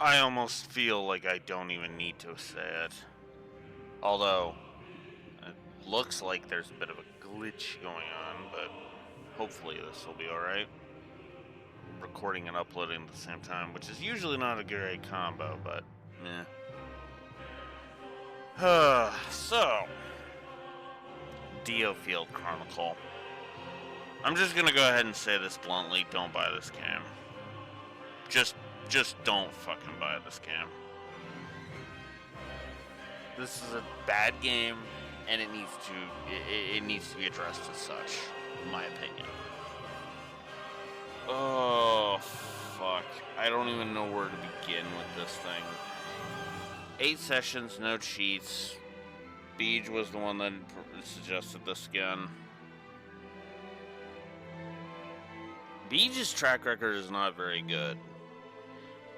I almost feel like I don't even need to say it. Although, it looks like there's a bit of a glitch going on, but hopefully this will be alright. Recording and uploading at the same time, which is usually not a great combo, but meh. So, Diofield Chronicle. I'm just gonna go ahead and say this bluntly, don't buy this game. Just don't fucking buy this game. This is a bad game, and it needs to be addressed as such, in my opinion. Oh, fuck. I don't even know where to begin with this thing. 8 sessions, no cheats. Beej was the one that suggested this again. Beej's track record is not very good.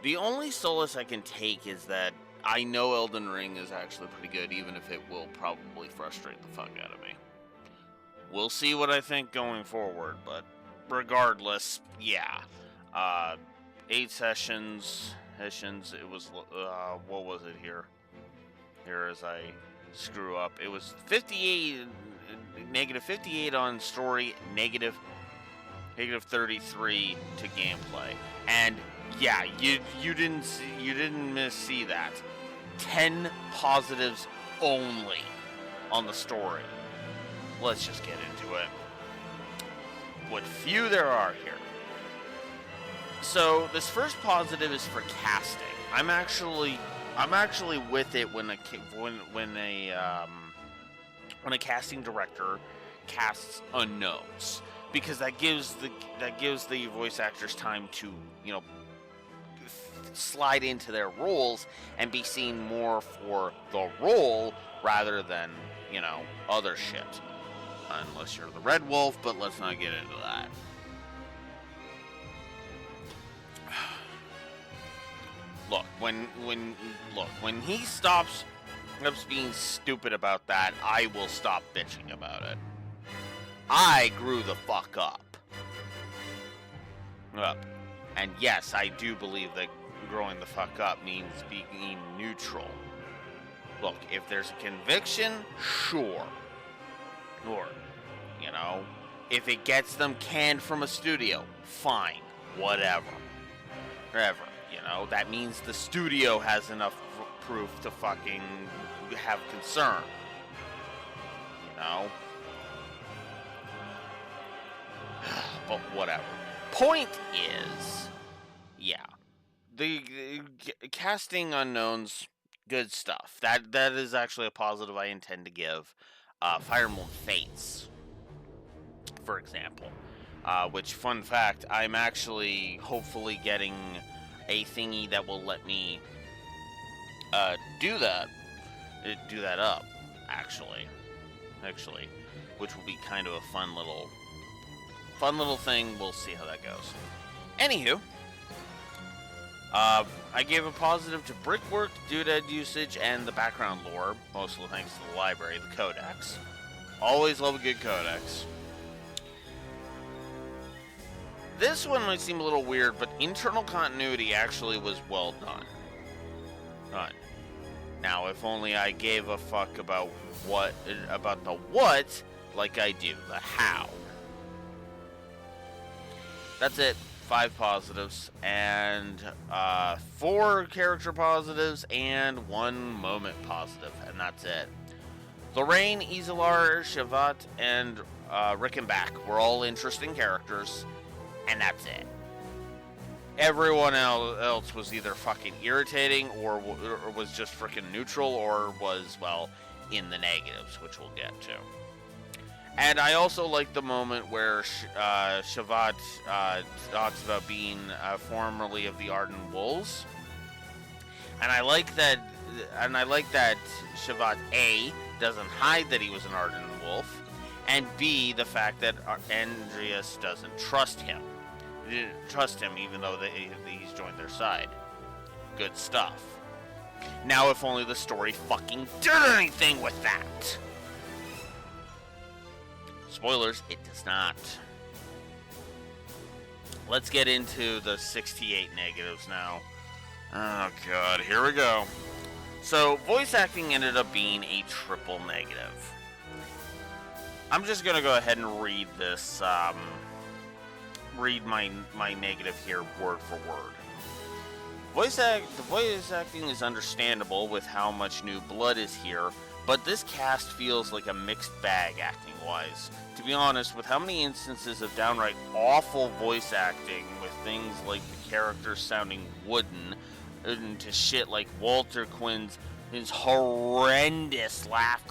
The only solace I can take is that I know Elden Ring is actually pretty good, even if it will probably frustrate the fuck out of me. We'll see what I think going forward, but regardless, yeah. 8 sessions, it was, what was it here? Here as I screw up. It was 58, negative 58 on story, negative 33 to gameplay. And yeah, you didn't see that. 10 positives only on the story. Let's just get into it. What few there are here. So this first positive is for casting. I'm actually with it when a casting director casts unknowns, because that gives the voice actors time to, slide into their roles and be seen more for the role rather than, other shit. Unless you're the Red Wolf, but let's not get into that. Look, when he stops being stupid about that, I will stop bitching about it. I grew the fuck up. And yes, I do believe that growing the fuck up means being neutral. Look, if there's a conviction, sure. Or, if it gets them canned from a studio, fine, whatever. That means the studio has enough proof to fucking have concern. But whatever. Point is, yeah, the casting unknowns, good stuff. That is actually a positive I intend to give. Fire Emblem Fates, for example. Which, fun fact, I'm actually hopefully getting a thingy that will let me do that up, actually, which will be kind of a fun little thing. We'll see how that goes. Anywho, I gave a positive to brickwork, doodad usage, and the background lore, mostly thanks to the library, the codex. Always love a good codex. This one might seem a little weird, but internal continuity actually was well done. Now, if only I gave a fuck about the what, like I do the how. That's it. 5 positives, and 4 character positives, and 1 moment positive, and that's it. Lorraine, Isolar, Shavat, and Rickenback were all interesting characters, and that's it. Everyone else was either fucking irritating, or was just freaking neutral, or was, well, in the negatives, which we'll get to. And I also like the moment where Shavat talks about being formerly of the Ardent Wolves, and I like that Shavat A doesn't hide that he was an Ardent Wolf, and B, the fact that Andreas doesn't trust him. He didn't trust him even though he's joined their side. Good stuff. Now, if only the story fucking did anything with that. Spoilers, it does not. Let's get into the 68 negatives now. Oh god, here we go. So, voice acting ended up being a triple negative. I'm just gonna go ahead and read this, read my negative here word for word. The voice acting is understandable with how much new blood is here, but this cast feels like a mixed bag acting-wise. To be honest, with how many instances of downright awful voice acting, with things like the characters sounding wooden, into shit like Walter Quinn's his horrendous laugh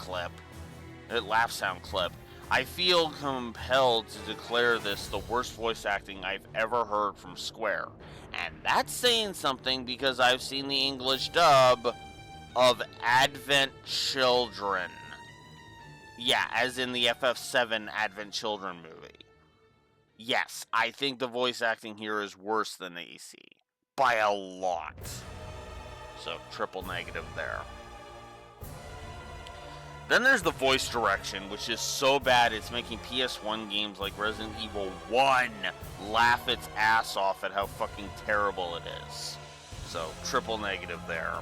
sound clip, I feel compelled to declare this the worst voice acting I've ever heard from Square. And that's saying something because I've seen the English dub of Advent Children. Yeah, as in the FF7 Advent Children movie. Yes, I think the voice acting here is worse than the AC. By a lot. So, triple negative there. Then there's the voice direction, which is so bad it's making PS1 games like Resident Evil 1 laugh its ass off at how fucking terrible it is. So, triple negative there.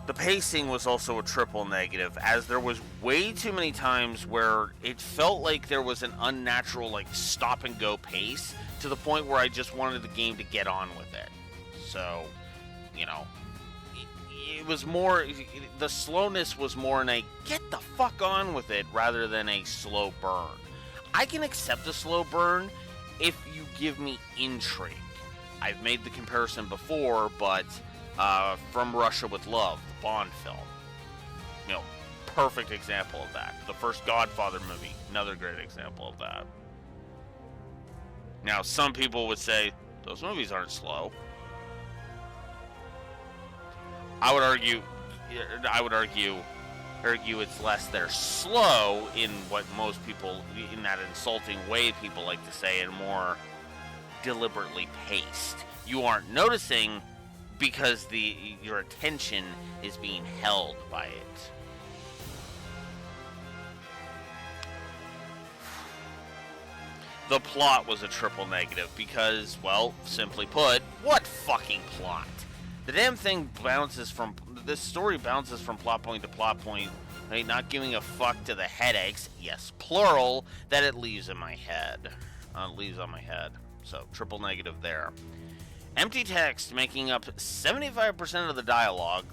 The pacing was also a triple negative, as there was way too many times where it felt like there was an unnatural, like, stop-and-go pace, to the point where I just wanted the game to get on with it. So, you know, it was more, the slowness was more in a get the fuck on with it rather than a slow burn. I can accept a slow burn if you give me intrigue. I've made the comparison before, but From Russia with Love, the Bond film. You know, perfect example of that. The first Godfather movie, another great example of that. Now, some people would say, those movies aren't slow. I would argue it's less they're slow in what most people, in that insulting way people like to say, and more deliberately paced. You aren't noticing because your attention is being held by it. The plot was a triple negative because, well, simply put, what fucking plot? The damn thing this story bounces from plot point to plot point, right? Not giving a fuck to the headaches, yes, plural, that it leaves in my head. Leaves on my head. So, triple negative there. Empty text making up 75% of the dialogue.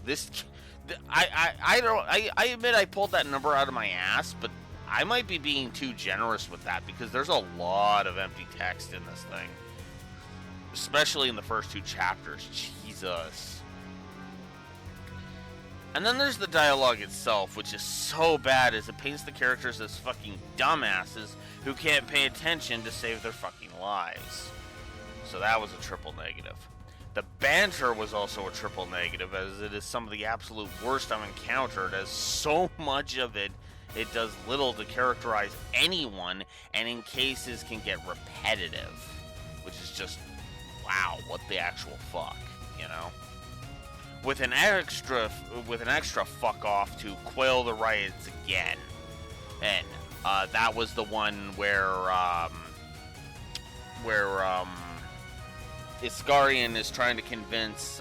I admit I pulled that number out of my ass, but I might be being too generous with that because there's a lot of empty text in this thing. Especially in the first two chapters. Jesus. And then there's the dialogue itself, which is so bad as it paints the characters as fucking dumbasses who can't pay attention to save their fucking lives. So that was a triple negative. The banter was also a triple negative, as it is some of the absolute worst I've encountered, as so much of it does little to characterize anyone, and in cases can get repetitive, which is just, wow, what the actual fuck, you know? With an extra fuck off to quail the riots again. And that was the one where Iskarian is trying to convince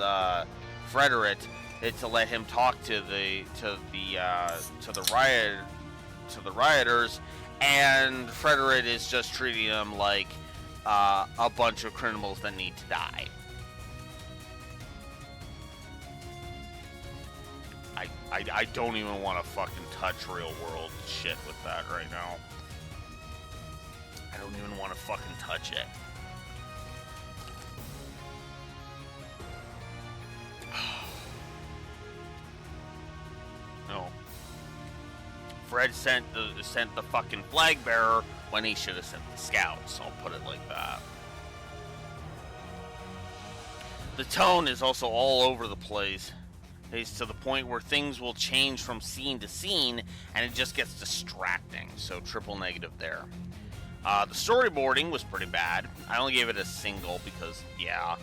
Frederick to let him talk to the rioters, and Frederick is just treating them like a bunch of criminals that need to die. I don't even want to fucking touch real world shit with that right now. I don't even want to fucking touch it. No. Fred sent the fucking flag bearer when he should have sent the scouts. I'll put it like that. The tone is also all over the place. It's to the point where things will change from scene to scene, and it just gets distracting. So triple negative there. The storyboarding was pretty bad. I only gave it a single because, yeah.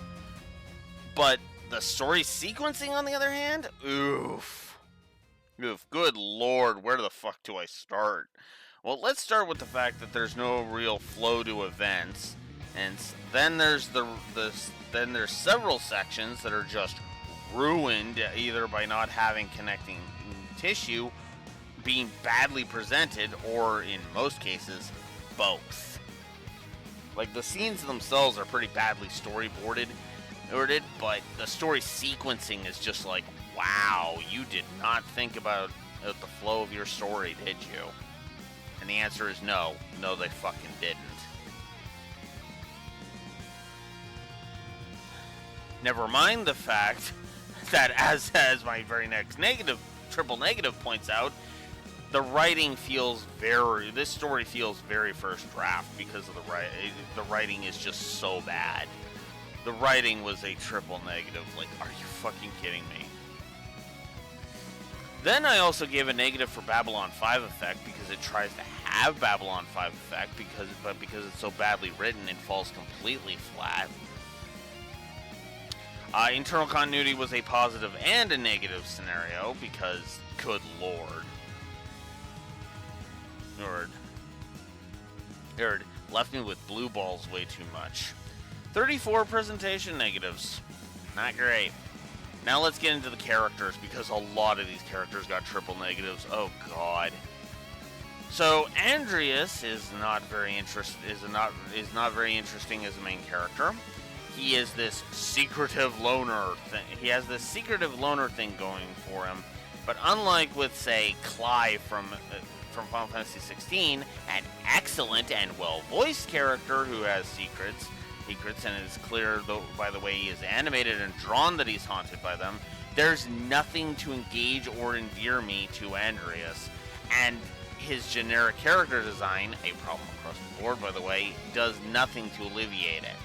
But the story sequencing, on the other hand, oof. Good lord, where the fuck do I start? Well, let's start with the fact that there's no real flow to events. And then there's then there's several sections that are just ruined either by not having connecting tissue, being badly presented, or in most cases, both. Like, the scenes themselves are pretty badly storyboarded, but the story sequencing is just like, wow, you did not think about the flow of your story, did you? And the answer is no. No, they fucking didn't. Never mind the fact that, as my very next triple negative points out, the writing feels this story feels very first draft because of the writing is just so bad. The writing was a triple negative. Like, are you fucking kidding me? Then I also gave a negative for Babylon 5 Effect because it tries to have Babylon 5 Effect but because it's so badly written, it falls completely flat. Internal continuity was a positive and a negative scenario because, good lord. Nerd left me with blue balls way too much. 34 presentation negatives. Not great. Now let's get into the characters, because a lot of these characters got triple negatives. Oh god. So Andreas is not very interesting as a main character. He is this secretive loner thing. He has this secretive loner thing going for him. But unlike with, say, Clive from Final Fantasy XVI, an excellent and well-voiced character who has secrets, and it is clear, by the way he is animated and drawn, that he's haunted by them, there's nothing to engage or endear me to Andreas. And his generic character design, a problem across the board, by the way, does nothing to alleviate it.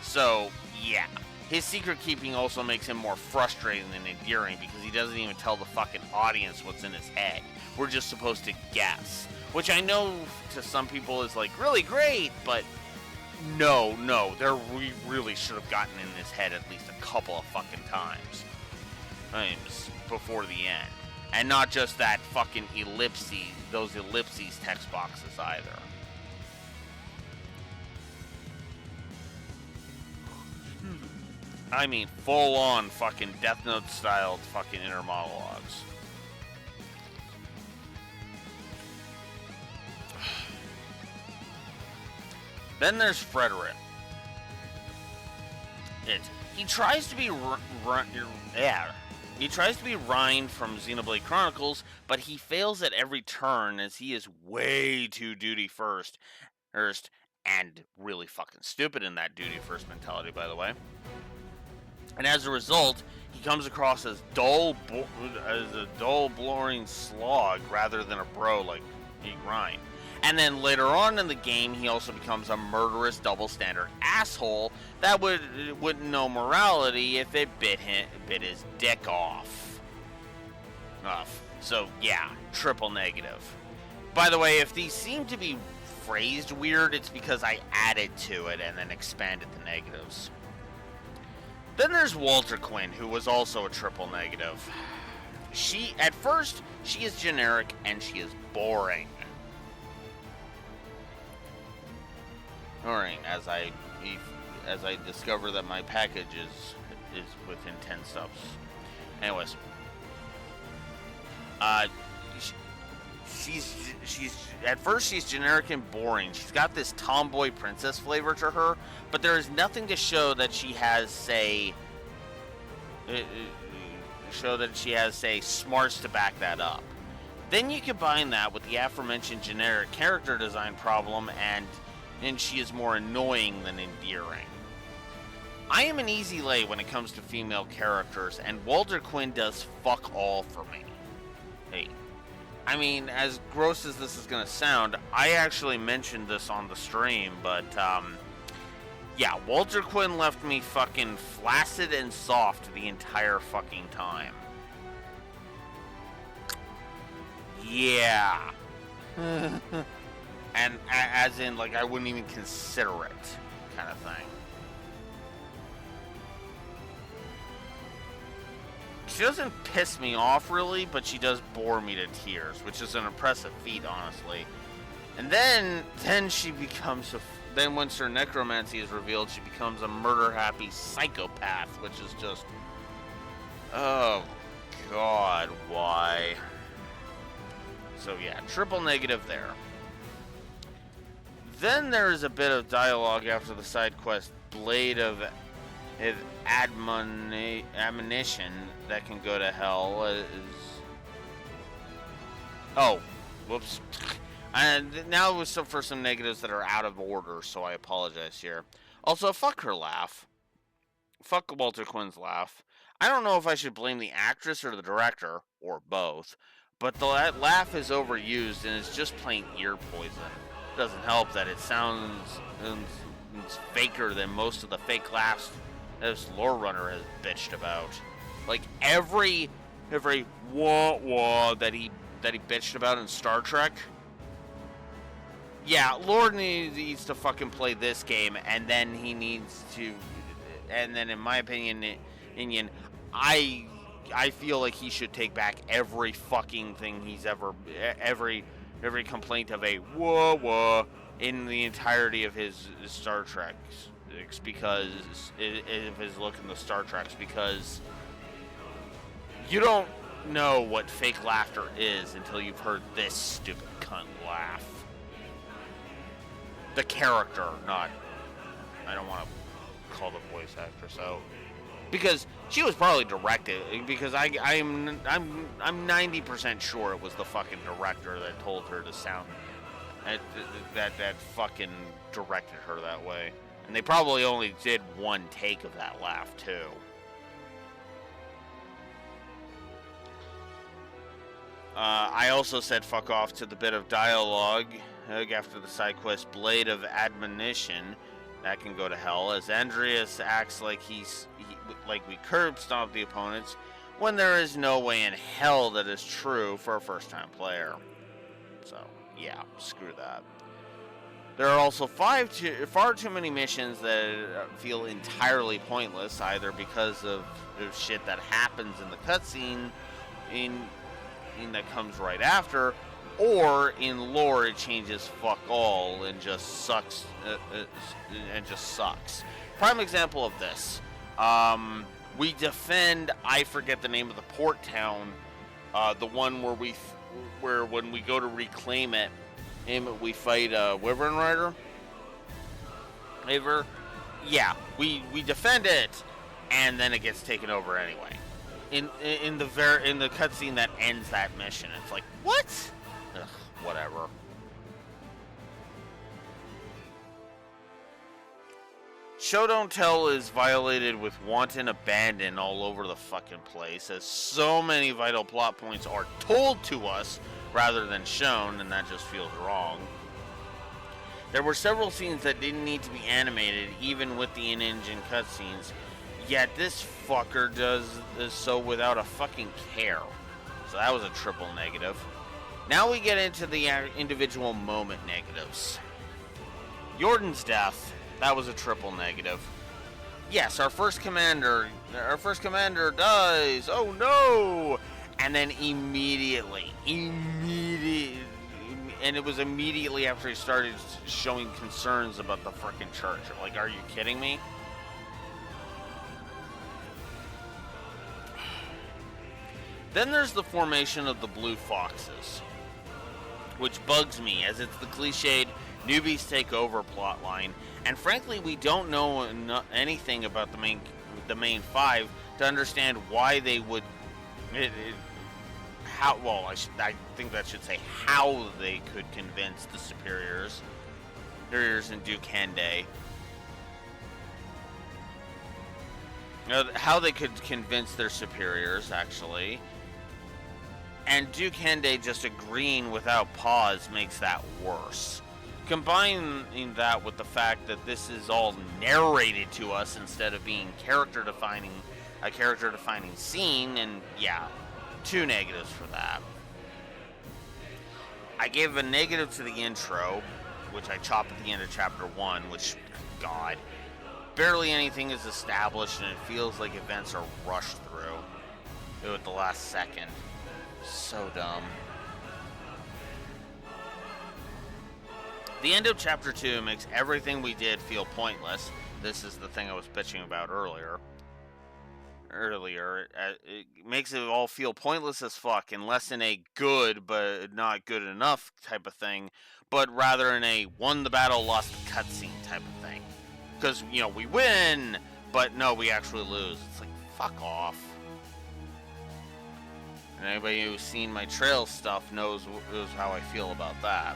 So, yeah. His secret keeping also makes him more frustrating than endearing because he doesn't even tell the fucking audience what's in his head. We're just supposed to guess. Which I know to some people is like really great, but no, we really should have gotten in his head at least a couple of fucking times before the end. And not just that fucking those ellipses text boxes either. I mean, full-on fucking Death Note-styled fucking inner monologues. Then there's Frederick. He tries to be Ryan from Xenoblade Chronicles, but he fails at every turn as he is way too duty first, and really fucking stupid in that duty first mentality, by the way. And as a result, he comes across as a dull, boring slog rather than a bro like Ryan. And then later on in the game, he also becomes a murderous double standard asshole that wouldn't know morality if it bit his dick off. So yeah, triple negative. By the way, if these seem to be phrased weird, it's because I added to it and then expanded the negatives. Then there's Walter Quinn, who was also a triple negative. At first, she is generic and she is boring. As I discover that my package is within 10 subs. Anyways, at first she's generic and boring. She's got this tomboy princess flavor to her, but there is nothing to show that she has, say, smarts to back that up. Then you combine that with the aforementioned generic character design problem, and she is more annoying than endearing. I am an easy lay when it comes to female characters, and Walter Quinn does fuck all for me. Hey, I mean, as gross as this is gonna sound, I actually mentioned this on the stream, but, yeah, Walter Quinn left me fucking flaccid and soft the entire fucking time. Yeah. And as in, like, I wouldn't even consider it, kind of thing. She doesn't piss me off, really, but she does bore me to tears, which is an impressive feat, honestly. And then she becomes then once her necromancy is revealed, she becomes a murder-happy psychopath, which is just, oh god, why? So yeah, triple negative there. Then there is a bit of dialogue after the side quest Blade of Admonition that can go to hell. Oh, whoops. And now it was for some negatives that are out of order, so I apologize here. Also, fuck her laugh. Fuck Walter Quinn's laugh. I don't know if I should blame the actress or the director, or both, but the laugh is overused and it's just plain ear poison. It doesn't help that it sounds it's faker than most of the fake laughs this lore runner has bitched about. Like every wah wah that he bitched about in Star Trek. Yeah, Lord needs to fucking play this game, and then he needs to, and then in my opinion, I feel like he should take back every fucking thing he's ever, every complaint of a whoa whoa in the entirety of his Star Treks, because of his look in the Star Treks, because you don't know what fake laughter is until you've heard this stupid cunt laugh. The character, not, I don't want to call the voice actress out, because she was probably directed, because I'm 90% sure it was the fucking director that told her to sound, that fucking directed her that way. And they probably only did one take of that laugh too. I also said fuck off to the bit of dialogue after the side quest Blade of Admonition that can go to hell, as Andreas acts like like we curb stomp the opponents when there is no way in hell that is true for a first time player. So yeah, screw that. There are also far too many missions that feel entirely pointless, either because of shit that happens in the cutscene that comes right after, or in lore it changes fuck all and just sucks. Prime example of this: we defend, I forget the name of the port town, the one where when we go to reclaim it, we fight Wyvern Rider. Yeah, we defend it, and then it gets taken over anyway. In the cutscene that ends that mission, it's like, what? Ugh, whatever. Show Don't Tell is violated with wanton abandon all over the fucking place, as so many vital plot points are told to us rather than shown, and that just feels wrong. There were several scenes that didn't need to be animated, even with the in-engine cutscenes, yet this fucker does so without a fucking care. So that was a triple negative. Now we get into the individual moment negatives. Jordan's death, that was a triple negative. Yes, our first commander dies. Oh no! And then immediately, and it was immediately after he started showing concerns about the frickin' church. Like, are you kidding me? Then there's the formation of the Blue Foxes, which bugs me, as it's the cliched newbies take over plotline, and frankly, we don't know anything about the main five to understand why they would. I think that should say how they could convince the superiors in Duke Hende. How they could convince their superiors, actually. And Duke Hende just agreeing without pause makes that worse. Combining that with the fact that this is all narrated to us instead of being a character-defining scene, and yeah, 2 negatives for that. I gave a negative to the intro, which I chop at the end of chapter 1, which, God, barely anything is established, and it feels like events are rushed through at the last second. So dumb. The end of Chapter 2 makes everything we did feel pointless. This is the thing I was bitching about earlier. It makes it all feel pointless as fuck, and less in a good but not good enough type of thing, but rather in a won the battle, lost the cutscene type of thing. Because, we win, but no, we actually lose. It's like, fuck off. And anybody who's seen my trail stuff knows how I feel about that.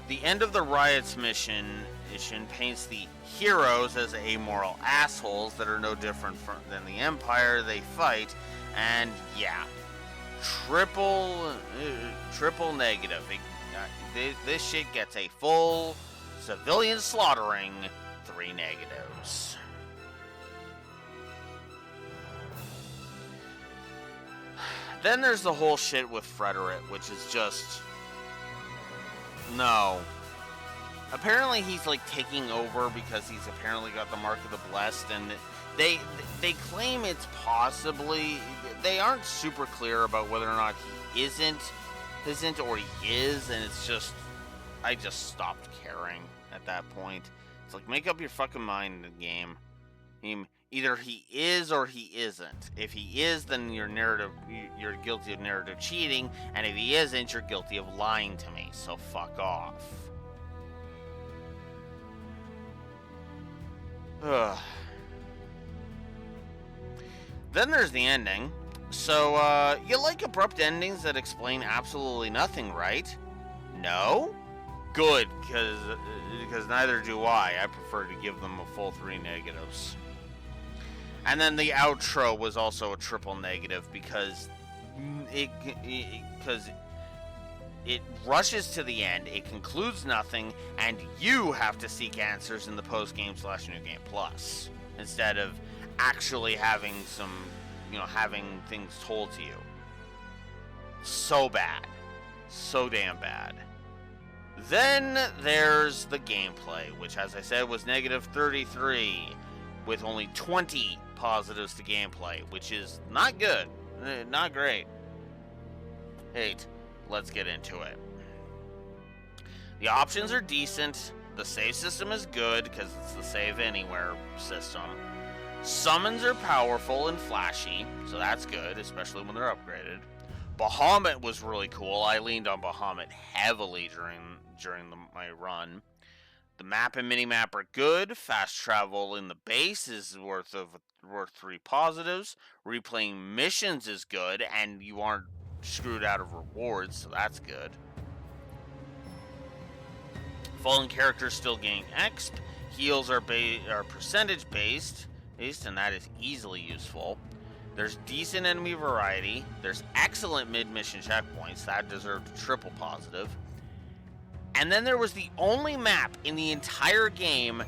The end of the Riot's mission paints the heroes as amoral assholes that are no different than the Empire they fight, and yeah, triple negative. This shit gets a full civilian slaughtering, 3 negatives. Then there's the whole shit with Frederick, which is just... No. Apparently he's like taking over because he's apparently got the Mark of the Blessed, and they claim it's possibly... They aren't super clear about whether or not he isn't or he is, and it's just... I just stopped caring at that point. It's like, make up your fucking mind in the game. Either he is or he isn't. If he is, then you're guilty of narrative cheating, and if he isn't, you're guilty of lying to me, so fuck off. Ugh. Then there's the ending. So, you like abrupt endings that explain absolutely nothing, right? No? Good, because neither do I. I prefer to give them a full 3 negatives. And then the outro was also a triple negative because it rushes to the end, it concludes nothing, and you have to seek answers in the post-game/New Game Plus instead of actually having having things told to you. So bad. So damn bad. Then there's the gameplay, which, as I said, was negative 33, with only 20 positives to gameplay, which is not good. Not great. 8. Let's get into it. The options are decent. The save system is good, because it's the save anywhere system. Summons are powerful and flashy, so that's good, especially when they're upgraded. Bahamut was really cool. I leaned on Bahamut heavily during my run. The map and minimap are good. Fast travel in the base is worth 3 positives. Replaying missions is good, and you aren't screwed out of rewards, so that's good. Fallen characters still gain exp. Heals are percentage based, and that is easily useful. There's decent enemy variety. There's excellent mid-mission checkpoints. That deserved a triple positive. And then there was the only map in the entire game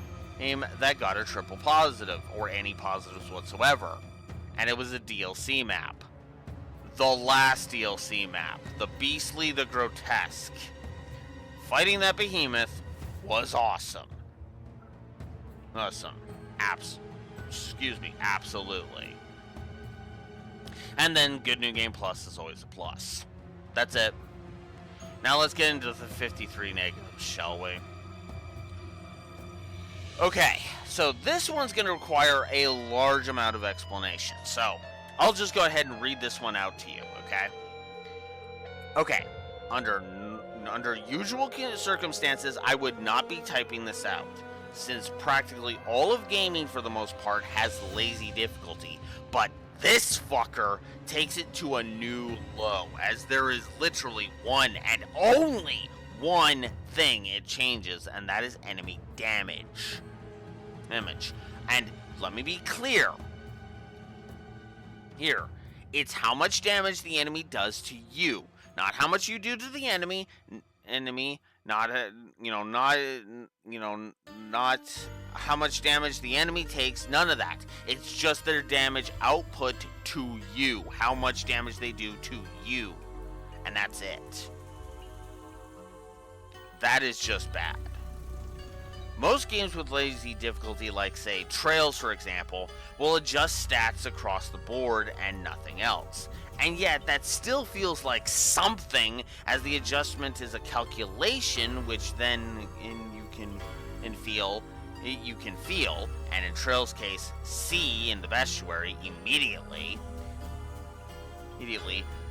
that got a triple positive, or any positives whatsoever. And it was a DLC map. The last DLC map. The Beastly, the Grotesque. Fighting that behemoth was awesome. Awesome. Absolutely. And then Good New Game Plus is always a plus. That's it. Now let's get into the 53 negatives, shall we? Okay, so this one's going to require a large amount of explanation. So, I'll just go ahead and read this one out to you, okay? Okay, under usual circumstances, I would not be typing this out, since practically all of gaming, for the most part, has lazy difficulty. But this fucker takes it to a new low, as there is literally one and only one thing it changes, and that is enemy damage. And let me be clear. Here, it's how much damage the enemy does to you, not how much you do to the enemy, not how much damage the enemy takes, none of that. It's just their damage output to you, how much damage they do to you, and that's it. That is just bad. Most games with lazy difficulty, like say Trails for example, will adjust stats across the board and nothing else. And yet that still feels like something, as the adjustment is a calculation which then you can feel, and in Trails' case, see in the Bestiary immediately.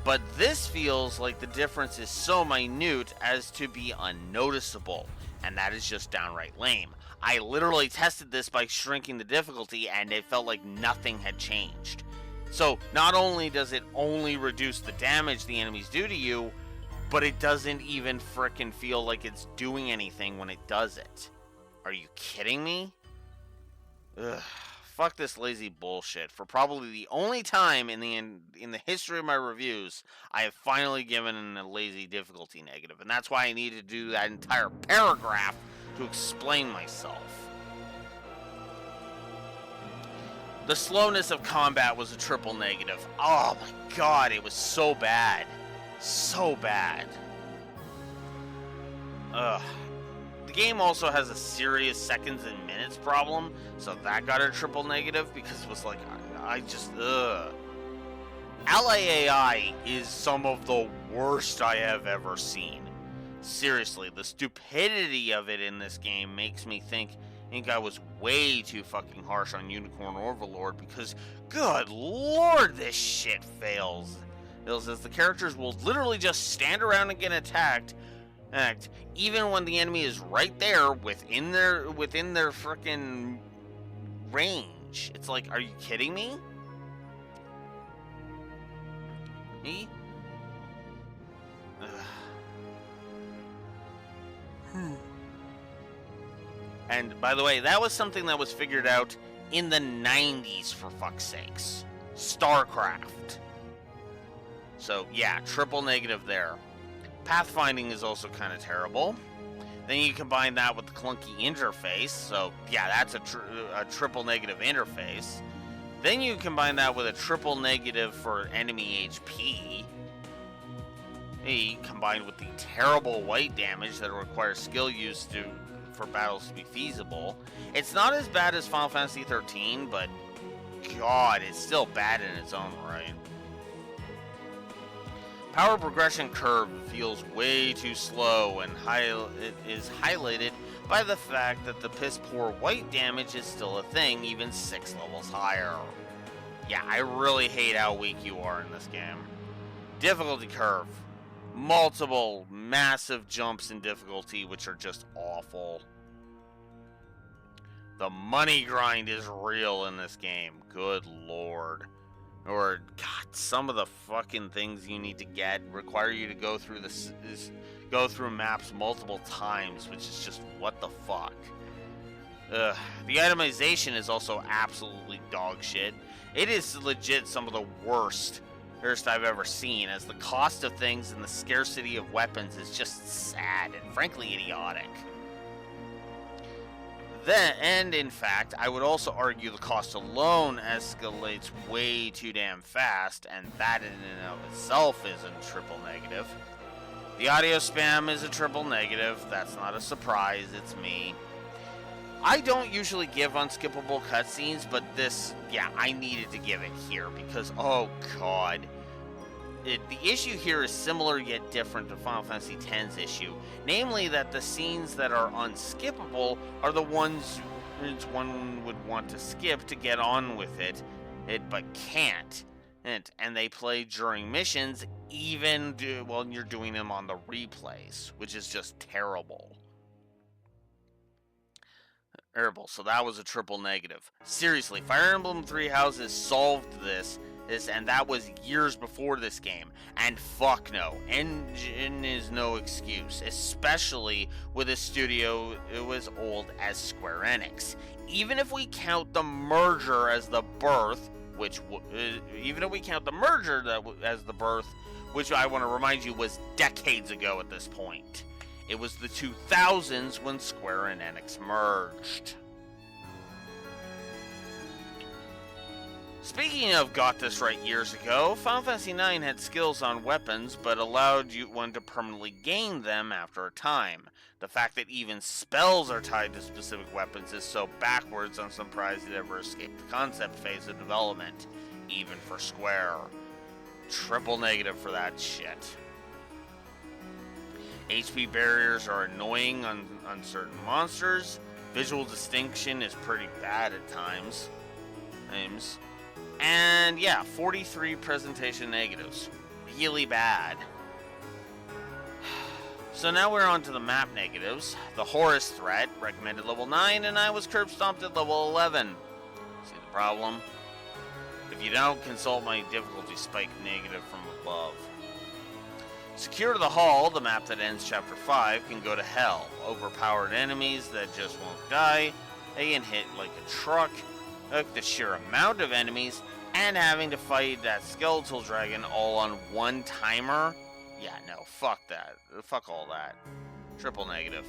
But this feels like the difference is so minute as to be unnoticeable, and that is just downright lame. I literally tested this by shrinking the difficulty, and it felt like nothing had changed. So not only does it only reduce the damage the enemies do to you, but it doesn't even frickin' feel like it's doing anything when it does it. Are you kidding me? Ugh. Fuck this lazy bullshit. For probably the only time in the history of my reviews, I have finally given a lazy difficulty negative, and that's why I need to do that entire paragraph to explain myself. The slowness of combat was a triple negative. Oh my god, it was so bad. So bad. Ugh. The game also has a serious seconds and minutes problem, so that got a triple negative because it was like, Ally AI is some of the worst I have ever seen. Seriously, the stupidity of it in this game makes me think I was way too fucking harsh on Unicorn Overlord because, good lord, this shit fails. It says the characters will literally just stand around and get attacked, even when the enemy is right there within their frickin' range. It's like, are you kidding me? Me? And by the way, that was something that was figured out in the 90s, for fuck's sakes. StarCraft. So yeah, triple negative there. Pathfinding is also kind of terrible. Then you combine that with the clunky interface, so yeah, that's a triple negative interface. Then you combine that with a triple negative for enemy HP, combined with the terrible white damage that requires skill use for battles to be feasible. It's not as bad as Final Fantasy 13, but god, it's still bad in its own right. Power progression curve feels way too slow, and it is highlighted by the fact that the piss poor white damage is still a thing, even 6 levels higher. Yeah, I really hate how weak you are in this game. Difficulty curve. Multiple massive jumps in difficulty, which are just awful. The money grind is real in this game. Good lord. Or, god, some of the fucking things you need to get require you to go through maps multiple times, which is just, what the fuck. The itemization is also absolutely dog shit. It is legit some of the worst I've ever seen, as the cost of things and the scarcity of weapons is just sad and frankly idiotic. And in fact, I would also argue the cost alone escalates way too damn fast, and that in and of itself is a triple negative. The audio spam is a triple negative. That's not a surprise, it's me. I don't usually give unskippable cutscenes, but this, yeah, I needed to give it here because, oh god. The issue here is similar yet different to Final Fantasy X's issue, namely that the scenes that are unskippable are the ones one would want to skip to get on with it but can't. And they play during missions even while you're doing them on the replays, which is just terrible. So that was a triple negative. Seriously, Fire Emblem Three Houses solved this, and that was years before this game. And fuck no, engine is no excuse, especially with a studio as old as Square Enix. Even if we count the merger as the birth, which I want to remind you was decades ago at this point. It was the 2000s when Square and Enix merged. Speaking of got this right years ago, Final Fantasy IX had skills on weapons, but allowed one to permanently gain them after a time. The fact that even spells are tied to specific weapons is so backwards, I'm surprised it ever escaped the concept phase of development, even for Square. Triple negative for that shit. HP barriers are annoying on certain monsters. Visual distinction is pretty bad at times. And yeah, 43 presentation negatives. Really bad. So now we're on to the map negatives. The Horus threat, recommended level 9, and I was curb stomped at level 11. See the problem? If you don't, consult my difficulty spike negative from above. Secure the Hall, the map that ends Chapter 5, can go to hell. Overpowered enemies that just won't die. They can hit like a truck. The sheer amount of enemies, and having to fight that skeletal dragon all on one timer. Yeah, no, fuck that. Fuck all that. Triple negative.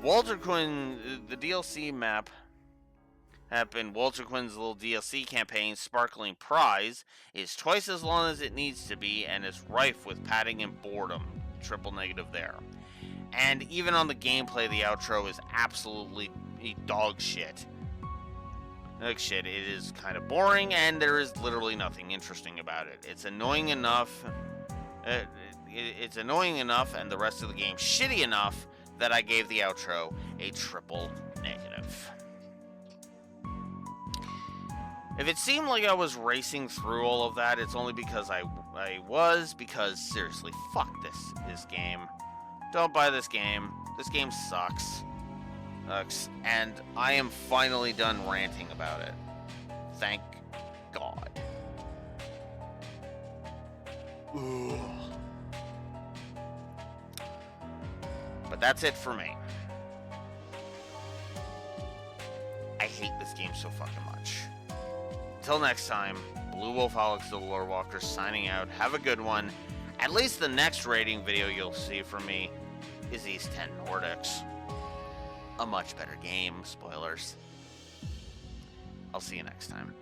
Walter Quinn, the DLC map happened. Walter Quinn's little DLC campaign, Sparkling Prize, is twice as long as it needs to be and is rife with padding and boredom. Triple negative there. And even on the gameplay, the outro is absolutely dog shit. Like shit, it is kind of boring, and there is literally nothing interesting about it. It's annoying enough. It's annoying enough, and the rest of the game shitty enough that I gave the outro a triple negative. If it seemed like I was racing through all of that, it's only because I was. Because seriously, fuck this game. Don't buy this game. This game sucks. And I am finally done ranting about it. Thank God. Ugh. But that's it for me. I hate this game so fucking much. Until next time, Blue Wolf Alex the Lore Walker signing out. Have a good one. At least the next rating video you'll see from me is East 10 Nordics. A much better game. Spoilers. I'll see you next time.